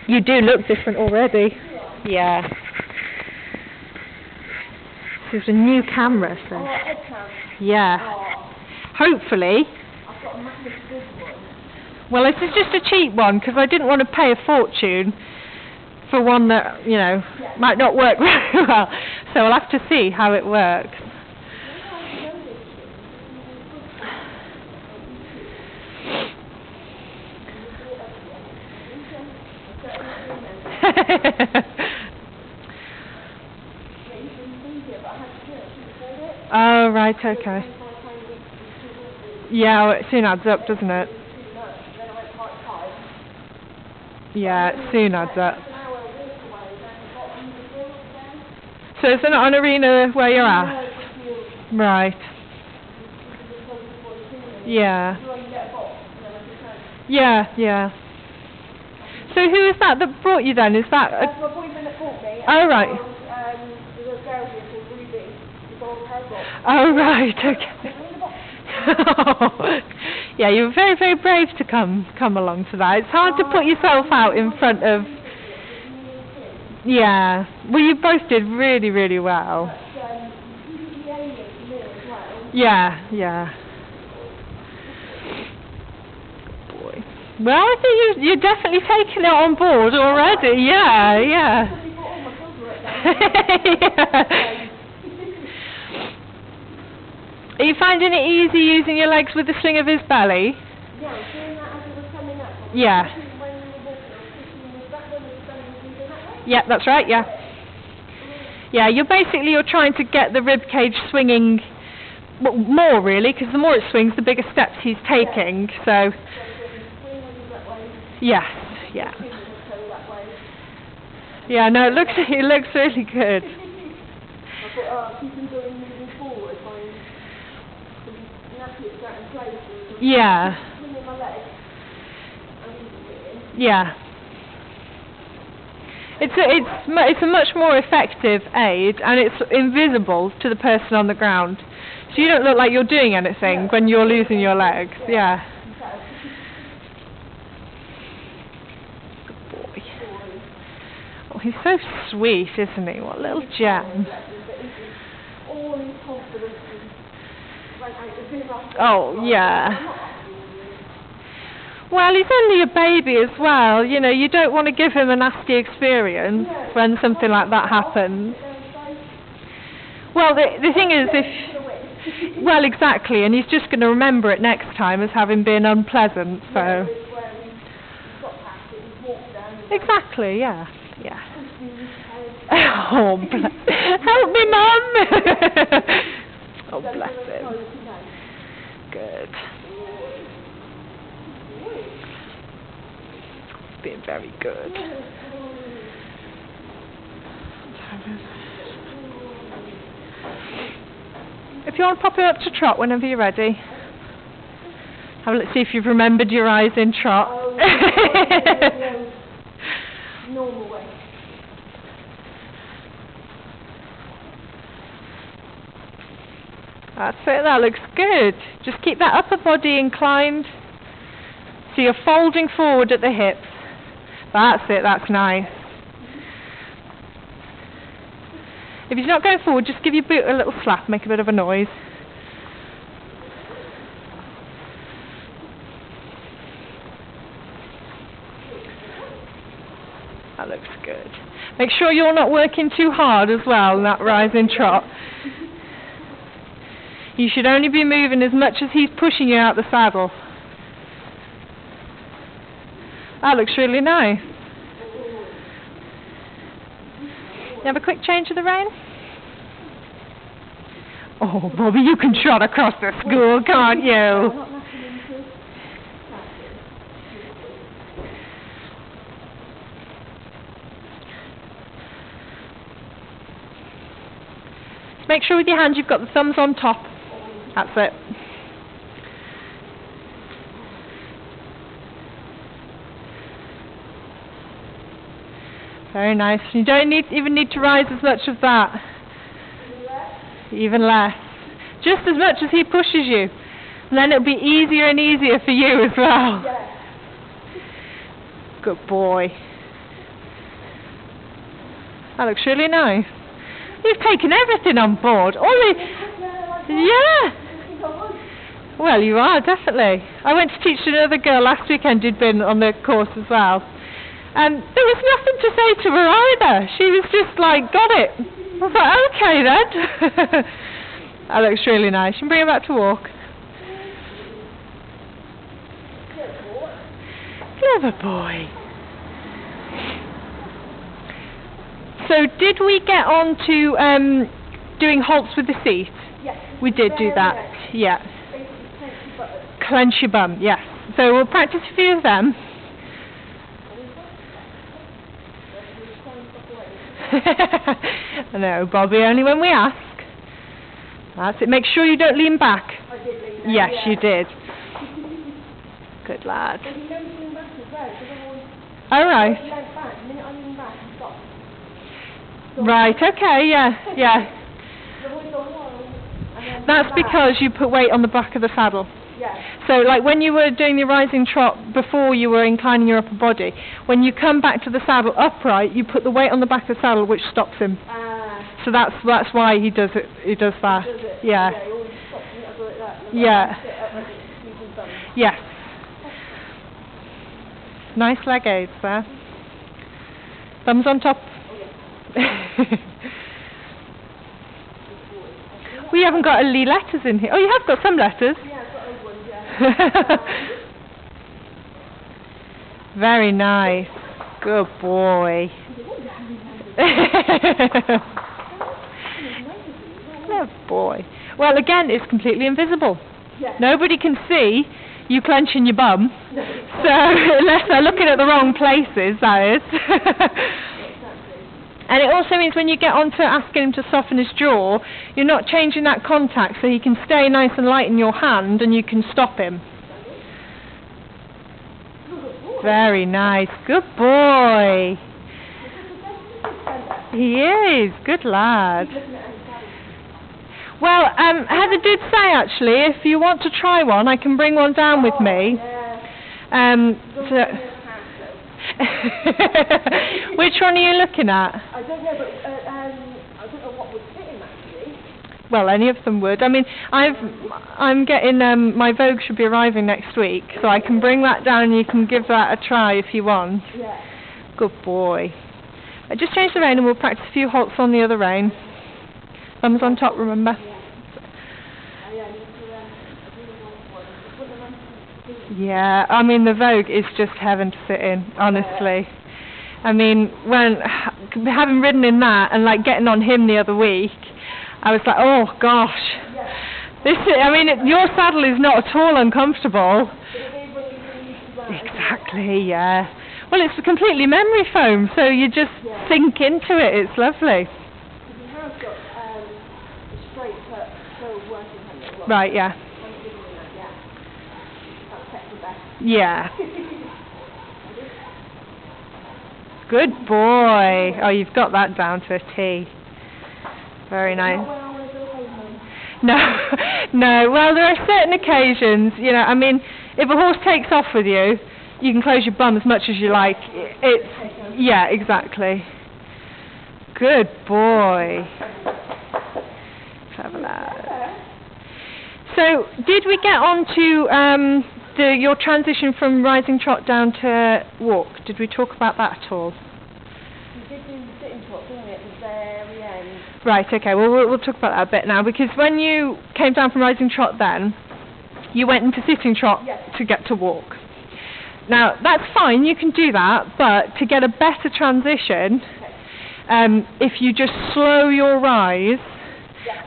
You do look different already. Yeah. There's a new camera, so. Yeah. Hopefully. I've got a massive good one. Well, this is just a cheap one because I didn't want to pay a fortune for one that, you know, might not work very well. So I'll have to see how it works. Oh, right, okay. Yeah, well, it soon adds up, doesn't it? Yeah, it soon adds up. So is there not an arena where you're at? Right. Yeah. Yeah, yeah. So who is that brought you then? Is that a... That's my boyfriend that brought me. Oh, right. There's a girl here called Ruby. She's on her box. Oh, right, okay. Yeah, you were very, very brave to come along to that. It's hard to put yourself out in front of... Yeah. Well, you both did really, really well. Yeah, yeah. Good boy. Well, I think you're definitely taking it on board already. Yeah, yeah. Yeah. Are you finding it easy using your legs with the swing of his belly? Yeah, doing that as it was coming up. Yeah. Yeah, that's right, yeah. Yeah, you're trying to get the rib cage swinging more really, because the more it swings, the bigger steps he's taking. So, yes, yeah. Yeah, no, it looks really good. Yeah. Yeah. It's a much more effective aid, and it's invisible to the person on the ground, so you don't look like you're doing anything when you're losing your legs. Yeah. Good boy. Oh, he's so sweet, isn't he? What a little gem. Oh, yeah. Well, he's only a baby as well. You know, you don't want to give him a nasty experience when something like that happens. Well, the thing is, well, exactly, and he's just going to remember it next time as having been unpleasant, so... Exactly, yeah, yeah. Oh, help me, Mum! Oh, bless him. Good. Being very good. If you want to pop him up to trot whenever you're ready. Let's see if you've remembered your eyes in trot. Normal way. That's it, that looks good. Just keep that upper body inclined. So you're folding forward at the hips. That's it, that's nice. If he's not going forward, just give your boot a little slap, make a bit of a noise. That looks good. Make sure you're not working too hard as well in that rising trot. You should only be moving as much as he's pushing you out the saddle. That looks really nice. You have a quick change of the rein? Oh, Bobby, you can trot across the school, can't you? Make sure with your hands you've got the thumbs on top. That's it. Very nice. You don't even need to rise as much as that. Even less. Just as much as he pushes you. And then it'll be easier and easier for you as well. Good boy. That looks really nice. You've taken everything on board. Yeah. Well, you are, definitely. I went to teach another girl last weekend who'd been on the course as well. And there was nothing to say to her either. She was just like, got it. I was like, okay then. That looks really nice. You can bring her back to walk. Clever boy. So did we get on to doing halts with the seat? Yes. We did do that. Yeah. Clench your bum, yes. So we'll practice a few of them. No, Bobby, only when we ask. That's it. Make sure you don't lean back. I did lean back. Yes, Yeah. you did. Good lad. But you don't lean back as well, because All right. I lean back. The minute I lean back, I stop. Right, okay, yeah, yeah. That's because you put weight on the back of the saddle. Yeah. So, like when you were doing the rising trot before you were inclining your upper body, when you come back to the saddle upright, you put the weight on the back of the saddle, which stops him. So that's why he does it. He does that. Does it? Yeah. Yeah, he always stops me up like that. Yeah. Sit up and use his thumb. Yes. Nice leg aids there. Thumbs on top. We haven't got any letters in here. Oh, you have got some letters. Yeah, I've got old ones, yeah. Very nice. Good boy. Good boy. Well, again, it's completely invisible. Yeah. Nobody can see you clenching your bum. So, unless they're looking at the wrong places, that is. And it also means when you get on to asking him to soften his jaw, you're not changing that contact, so he can stay nice and light in your hand and you can stop him. Very nice. Good boy. He is. Good lad. Well, Heather did say, actually, if you want to try one, I can bring one down with me. Which one are you looking at? I don't know, but I don't know what would fit him actually. Well, any of them would. I mean, I'm getting my Vogue should be arriving next week, so I can bring that down and you can give that a try if you want. Yeah. Good boy. I just change the rein and we'll practice a few halts on the other rein. Thumbs on top, remember? Yeah, I mean the Vogue is just heaven to sit in, honestly. I mean, when having ridden in that and like getting on him the other week, I was like, oh gosh, your saddle is not at all uncomfortable. Exactly, yeah. Well, it's completely memory foam, so you just sink into it. It's lovely. He has got a straight cut, so working hand. Right, yeah. Yeah. Good boy. Oh, you've got that down to a T. Very nice. No, no. Well, there are certain occasions, you know, I mean, if a horse takes off with you, you can close your bum as much as you like. Yeah, exactly. Good boy. Clever lad. So, did we get on to your transition from rising trot down to walk? Did we talk about that at all? We did do the sitting trot, didn't we, at the very end? Right, okay, well, we'll talk about that a bit now, because when you came down from rising trot then, you went into sitting trot to get to walk. Now, that's fine, you can do that, but to get a better transition, if you just slow your rise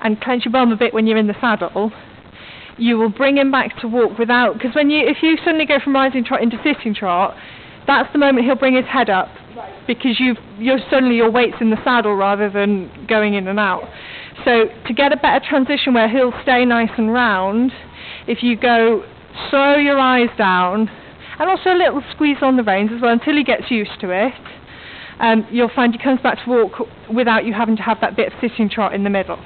and clench your bum a bit when you're in the saddle, you will bring him back to walk without, because if you suddenly go from rising trot into sitting trot, that's the moment he'll bring his head up, because suddenly your weight's in the saddle rather than going in and out. So to get a better transition where he'll stay nice and round, if you go slow your eyes down, and also a little squeeze on the reins as well until he gets used to it, you'll find he comes back to walk without you having to have that bit of sitting trot in the middle.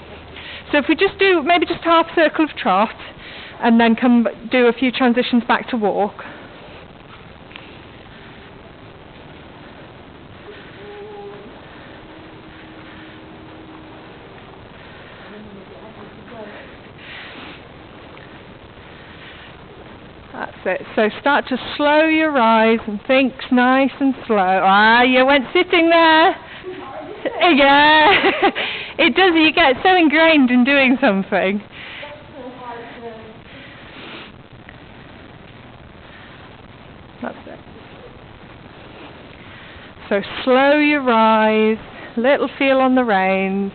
So if we just do maybe just half circle of trot, and then do a few transitions back to walk. That's it. So start to slow your rise and think nice and slow. Ah, you went sitting there. Yeah. It does. You get so ingrained in doing something. That's it. So slow your rise. Little feel on the reins.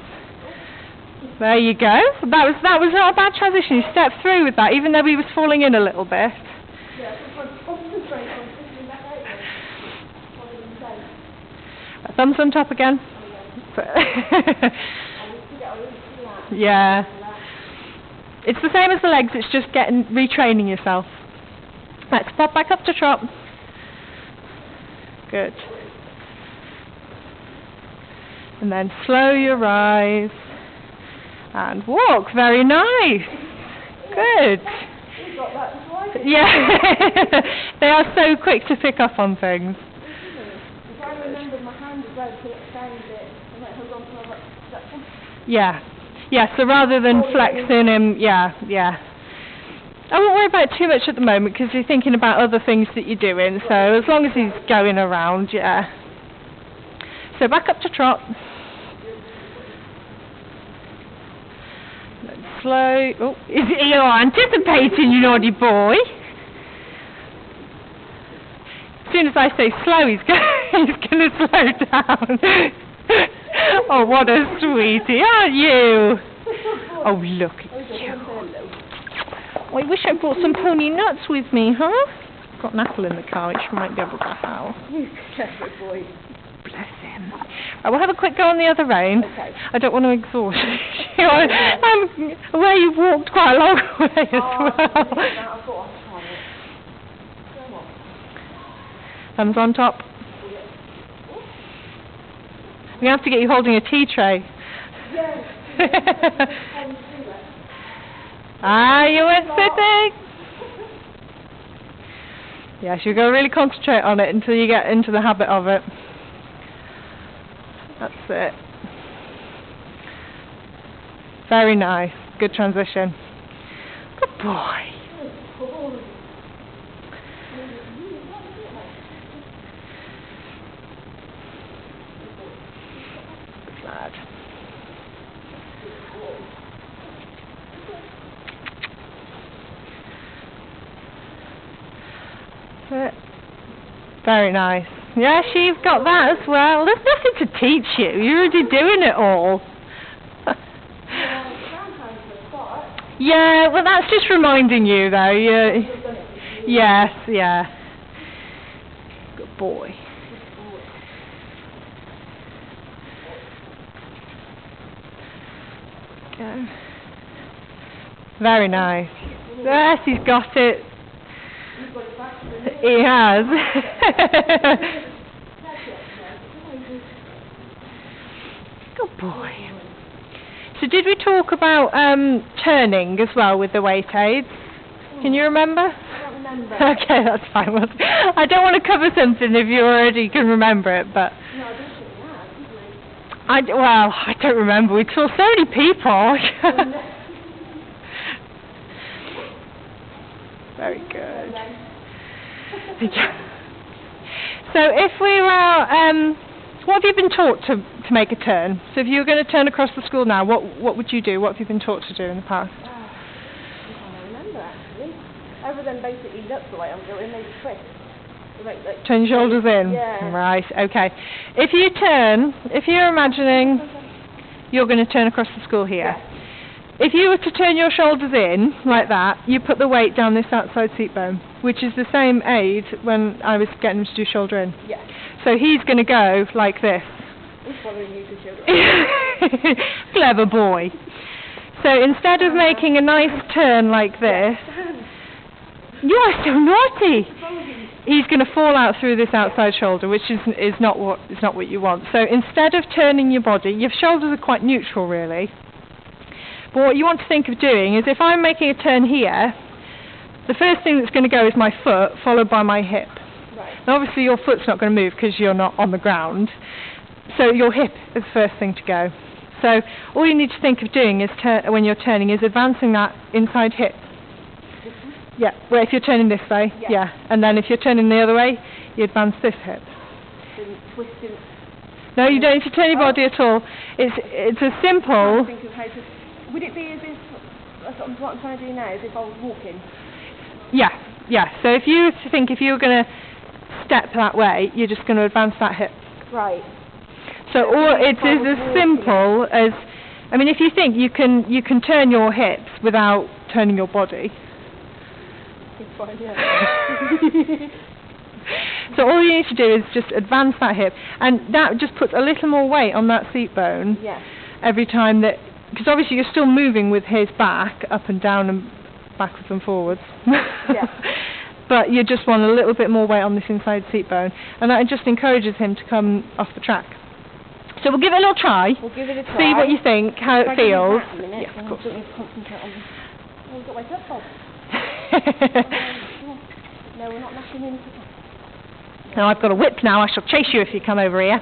There you go. That was not a bad transition. You stepped through with that, even though he was falling in a little bit. Thumbs on top again. Yeah. It's the same as the legs. It's just retraining yourself. Let's pop back up to trot. Good. And then slow your rise. And walk. Very nice. Good. Yeah. They are so quick to pick up on things. If I remembered my hand as well to extend it and like hold on to my flexion. Yeah. Yeah, so rather than flexing him, yeah. I won't worry about it too much at the moment because you're thinking about other things that you're doing, so as long as he's going around, yeah. So back up to trot. Slow. Oh, you're anticipating, you naughty boy. As soon as I say slow, he's going to slow down. Oh, what a sweetie, aren't you? Oh, look at you. Oh, I wish I brought some pony nuts with me, huh? Got an apple in the car, which might be able to have. You clever boy. Bless him. Right, we'll have a quick go on the other rein. Okay. I don't want to exhaust you. Where you've walked quite a long way as well. Thumbs on top. We're going to have to get you holding a tea tray. Yes. You went sitting. Yes, you've got to really concentrate on it until you get into the habit of it. That's it. Very nice. Good transition. Good boy. Lad. Very nice. Yes, you've got that as well. There's nothing to teach you. You're already doing it all. Yeah, well, that's just reminding you, though. Yes, yeah. Good boy. Go. Very nice. Yes, he's got it. He has. Good boy. So did we talk about turning as well with the weight aids? Can you remember? I don't remember. Okay, that's fine. Well, I don't want to cover something if you already can remember it, but... No, I don't think we have, did we? I don't remember. We saw so many people. Very good. So if we were, what have you been taught to make a turn? So if you were going to turn across the school now, what would you do? What have you been taught to do in the past? I can't remember actually. Other than basically look the way I'm going, maybe twist. Like, turn your shoulders in? Yeah. Right, okay. If you're imagining you're going to turn across the school here. Yeah. If you were to turn your shoulders in, like that, you put the weight down this outside seat bone, which is the same aid when I was getting him to do shoulder in. Yeah. So he's going to go like this. He's following you to shoulder in. Clever boy. So instead of making a nice turn like this, you are so naughty. He's going to fall out through this outside shoulder, which is not what you want. So instead of turning your body, your shoulders are quite neutral really. But what you want to think of doing is if I'm making a turn here, the first thing that's going to go is my foot, followed by my hip. Right. And obviously your foot's not going to move because you're not on the ground. So your hip is the first thing to go. So all you need to think of doing is when you're turning is advancing that inside hip. Yeah, well, if you're turning this way, yeah. And then if you're turning the other way, you advance this hip. Twist it. No, you don't need to turn your body at all. It's as simple. Think of how to, would it be as if, what I'm trying to do now, as if I was walking? Yeah, yeah. So if you think if you were going to step that way, you're just going to advance that hip. Right. So all it is as simple as, I mean, if you think you can turn your hips without turning your body. It's fine, yeah. So all you need to do is just advance that hip, and that just puts a little more weight on that seat bone every time that, because obviously you're still moving with his back up and down and backwards and forwards. But you just want a little bit more weight on this inside seat bone, and that just encourages him to come off the track. So we'll give it a little try. We'll give it a try. See what you think, how it feels. Yeah, of course. Concentrate on this. Oh, we've got my cup on. No, we're not knocking into it. Now I've got a whip now. I shall chase you if you come over here.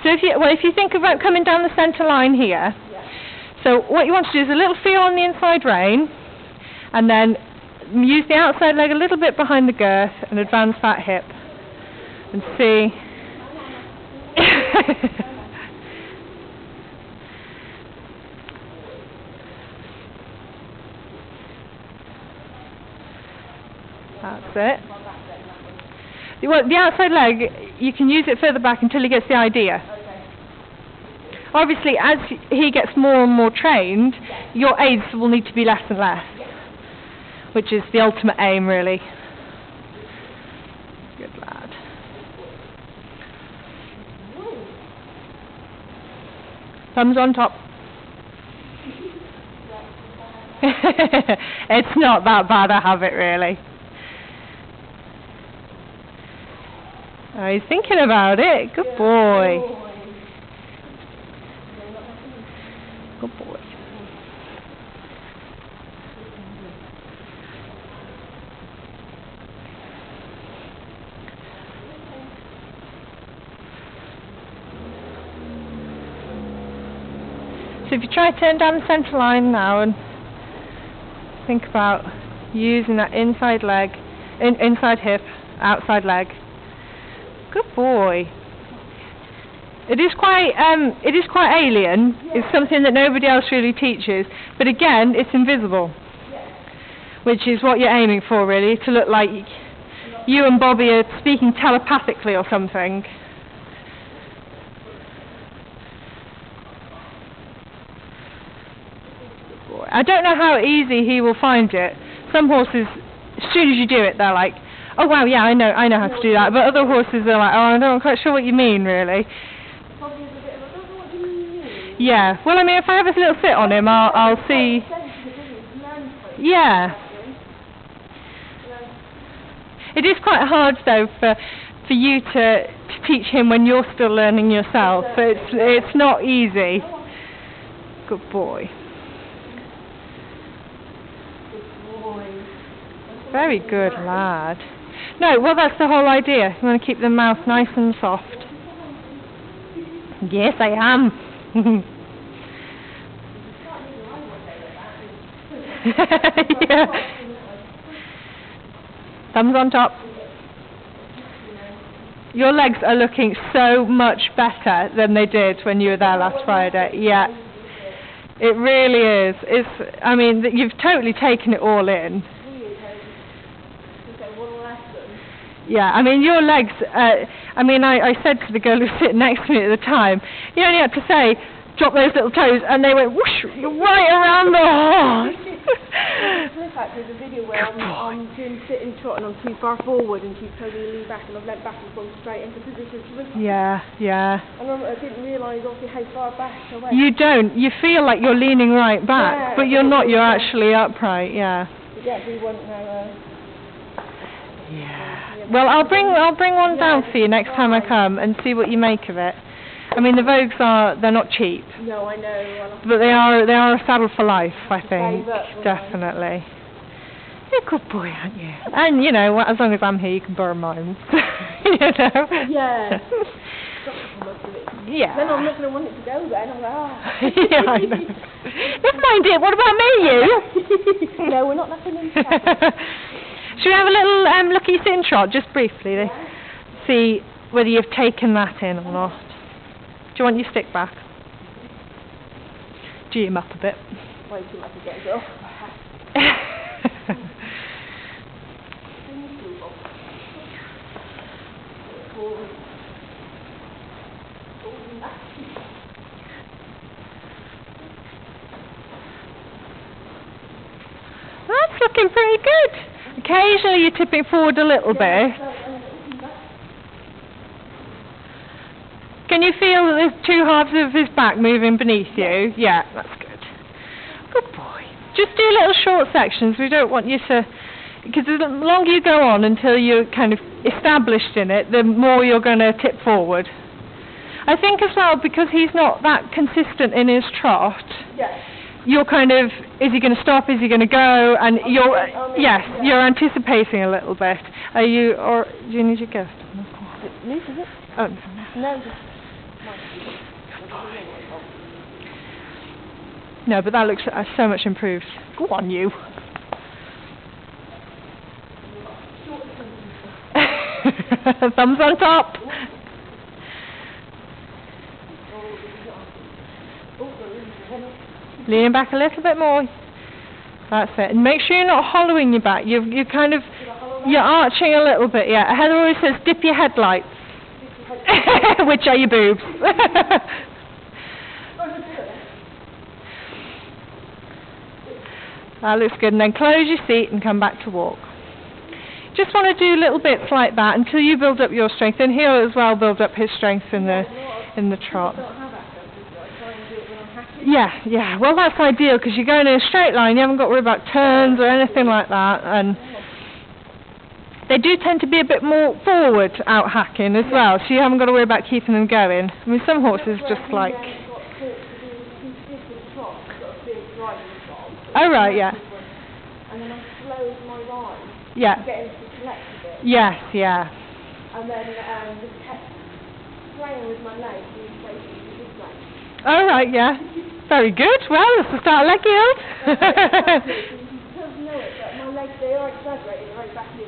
So if you think about coming down the centre line here, so what you want to do is a little feel on the inside rein, and then use the outside leg a little bit behind the girth and advance that hip, and see. That's it. Well, the outside leg, you can use it further back until he gets the idea. Obviously, as he gets more and more trained, your aids will need to be less and less, which is the ultimate aim, really. Good lad. Thumbs on top. It's not that bad a habit, really. Oh, he's thinking about it. Good boy. Good boy. So if you try to turn down the centre line now and think about using that inside leg, inside hip, outside leg. Good boy. It is quite alien. It's something that nobody else really teaches. But again, it's invisible, which is what you're aiming for, really, to look like you and Bobby are speaking telepathically or something. I don't know how easy he will find it. Some horses, as soon as you do it, they're like, oh wow, yeah, I know how to do that. But other horses are like, oh, I'm not quite sure what you mean, really. Yeah. Well, I mean, if I have a little sit on him, I'll see. Yeah. It is quite hard, though, for you to teach him when you're still learning yourself. So it's not easy. Good boy. Very good lad. No, well, that's the whole idea. You want to keep the mouth nice and soft. Yes, I am. Yeah. Thumbs on top. Your legs are looking so much better than they did when you were there last Friday. Yeah. It really is. I mean, you've totally taken it all in. Yeah, I mean, your legs, I said to the girl who was sitting next to me at the time, you only had to say, drop those little toes, and they went whoosh, right around the horse. In fact, there's a video where I'm doing sitting trot and I'm too far forward and she's totally leaned back and I've leant back and gone straight into position. Yeah. And I didn't realise obviously how far back I went. You don't. You feel like you're leaning right back, but you're not. You're actually upright. Yeah. Yeah, we want now. Yeah. Well, I'll bring one down for you next time I come and see what you make of it. I mean, the Vogues they're not cheap. No, I know. But they are a saddle for life, I think. Definitely. You're a good boy, aren't you? And, you know, as long as I'm here, you can borrow mine. You know? Yeah. Yeah. Then I'm not going to want it to go then. I'm like, oh. Yeah, I know. Never mind it. What about me, you? No, we're not nothing in trouble. Should we have a little look at your sitting trot, just briefly, to see whether you've taken that in or not? Do you want your stick back? G him up a bit. Wait till I can get it off. That's looking pretty good. Occasionally you're tipping forward a little bit. Can you feel that there's two halves of his back moving beneath you? Yeah, that's good. Good boy. Just do little short sections. We don't want you to... Because the longer you go on until you're kind of established in it, the more you're going to tip forward. I think as well, because he's not that consistent in his trot, you're kind of, is he going to stop, is he going to go, and you're anticipating a little bit. Are you, or do you need your gift? Is it? Oh, No. no, but that looks so much improved. Go on, you. Thumbs on top. Lean back a little bit more. That's it. And make sure you're not hollowing your back. You're kind of, you're arching a little bit. Yeah. Heather always says, dip your headlights. Which are your boobs. That looks good. And then close your seat and come back to walk. Just want to do little bits like that until you build up your strength, and he'll as well build up his strength in the trot. Yeah. Well, that's ideal because you're going in a straight line. You haven't got to worry about turns or anything like that, and they do tend to be a bit more forward out hacking as well, so you haven't got to worry about keeping them going. I mean, some horses just like. Oh right, yeah. And then I slowed my ride. Yeah. To get him to collect a bit. Yes, yeah. And then just kept playing with my legs and basically this way. All right, yeah. Very good. Well, that's the start of leg yield. You don't know it, but my legs, they are exaggerating very badly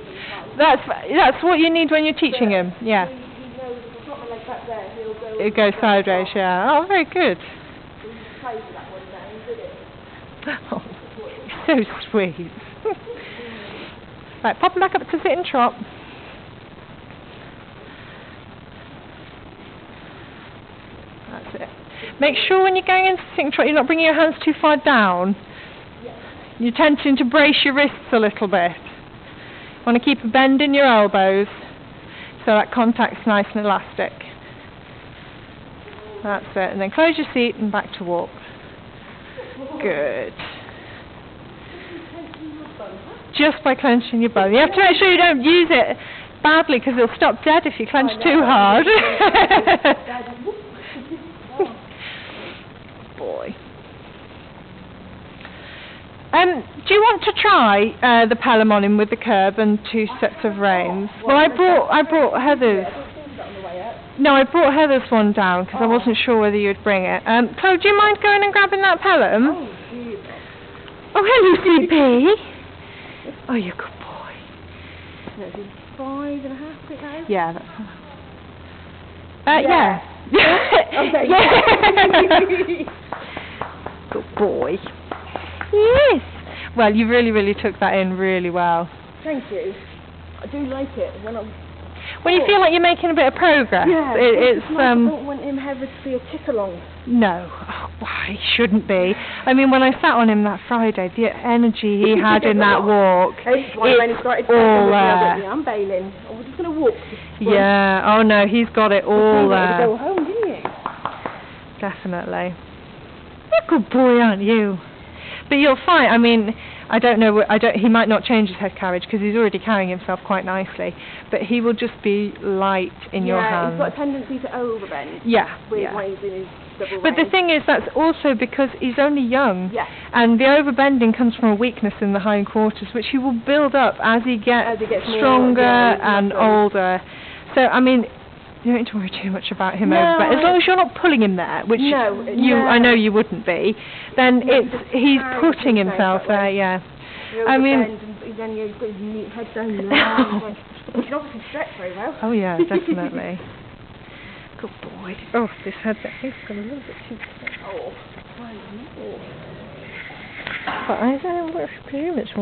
sometimes. That's what you need when you're teaching him. Yeah. He knows if I've got my leg back there, he'll go. It goes sideways, yeah. Oh, very good. He plays with that one now. He did it. Oh, so sweet. Right, pop him back up to sit and trot. That's it. Make sure when you're going into sit and trot, you're not bringing your hands too far down. You're tending to brace your wrists a little bit. You want to keep a bend in your elbows so that contact's nice and elastic. That's it. And then close your seat and back to walk. Good. Just by clenching your bone. You have to make sure you don't use it badly because it'll stop dead if you clench too hard. Boy. Do you want to try the Pelham on him with the curb and 2 sets of reins? Well, I brought Heather's. No, I brought Heather's one down because I wasn't sure whether you'd bring it. Chloe, do you mind going and grabbing that Pelham? Oh, hello, CP. Oh, you're a good boy. No, it's 5.5, I think that is? Yeah, that's yeah. Okay. Yeah. Good boy. Yes. Well, you really took that in really well. Thank you. I do like it when you feel like you're making a bit of progress. Yeah, it's I don't want him ever to be a tick along. No, he shouldn't be. I mean, when I sat on him that Friday, the energy he had in that walk, it's all there. I'm bailing. Oh, we're just going to walk. Yeah, oh no, he's got it all there. You go home, didn't you? Definitely. You're a good boy, aren't you? But you'll find, I mean, I don't know, he might not change his head carriage because he's already carrying himself quite nicely, but he will just be light in your hands. Yeah, he's got a tendency to overbend. Yeah, when he's in his double but the thing is, that's also because he's only young. Yeah. And the overbending comes from a weakness in the hindquarters, which he will build up as he gets stronger and older. So, I mean, You don't need to worry too much about him No, over there. As long as you're not pulling him there, which I know you wouldn't be, then he's putting himself there, yeah. I mean... He's got his neat head down there. He can obviously stretch very well. Oh yeah, definitely. Good boy. Oh, this head, I think it's got a little bit too... Oh. But I presume it's